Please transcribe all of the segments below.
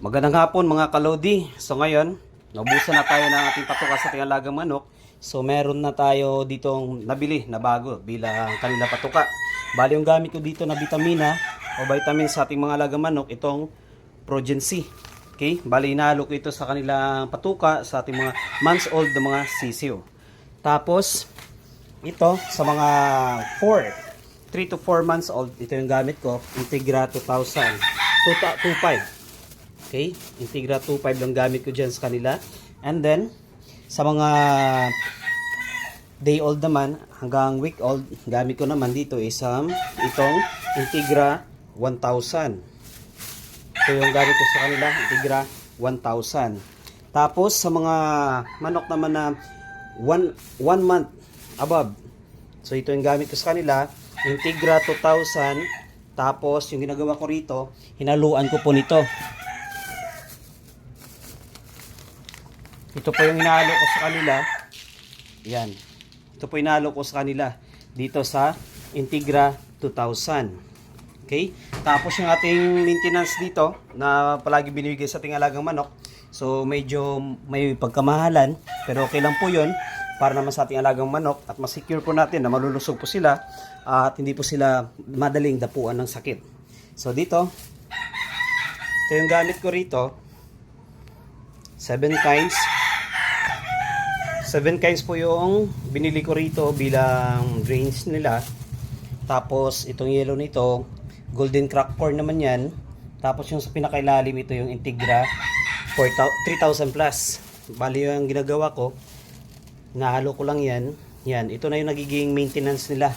Magandang hapon mga kalodi. So ngayon, naubusan na tayo ng ating patuka sa ating alagang manok. So meron na tayo ditong nabili na bago bilang kanila patuka. Bali yung gamit ko dito na vitamina o vitamin sa ating mga alagang manok, itong Progen-C. Okay? Bali inahalo ko ito sa kanilang patuka sa ating mga months old na mga sisiw. Tapos ito sa mga 3 to 4 months old, ito yung gamit ko, Integra 2000, 25. Okay, Integra 25 lang gamit ko dyan sa kanila. And then, sa mga day old naman, hanggang week old, gamit ko naman dito isang itong Integra 1000. Ito yung gamit ko sa kanila, Integra 1000. Tapos, sa mga manok naman na 1 month above, so ito yung gamit ko sa kanila, Integra 2000. Tapos, yung ginagawa ko rito, hinaluan ko po nito. Ito po yung inahalo ko sa kanila. Yan. Ito po inahalo ko sa kanila dito sa Integra 2000. Okay? Tapos yung ating maintenance dito na palagi binibigay sa ating alagang manok. So medyo may pagkamahalan, pero okay lang po 'yon para naman sa ating alagang manok at ma-secure po natin na malulusog po sila at hindi po sila madaling dapuan ng sakit. So dito, ito yung gamit ko rito. 7 kinds po yung binili ko rito bilang drains nila. Tapos itong yellow nito, golden crack corn naman yan. Tapos yung sa pinakailalim, ito yung Integra 3000 plus. Bali yung ginagawa ko, nahalo ko lang yan. Yan, ito na yung nagiging maintenance nila.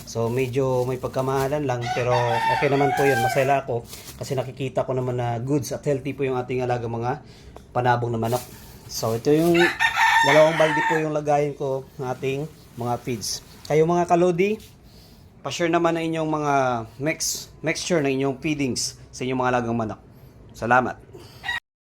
So medyo may pagkamahalan lang, pero okay naman po yun. Masaya ako kasi nakikita ko naman na goods at healthy po yung ating alaga mga panabong na manok. So ito yung dalawang balde po yung lagayin ko ng ating mga feeds. Kayo mga kalodi, pa-share naman ng inyong mga mixture ng inyong feedings sa inyong mga alagang manok. Salamat!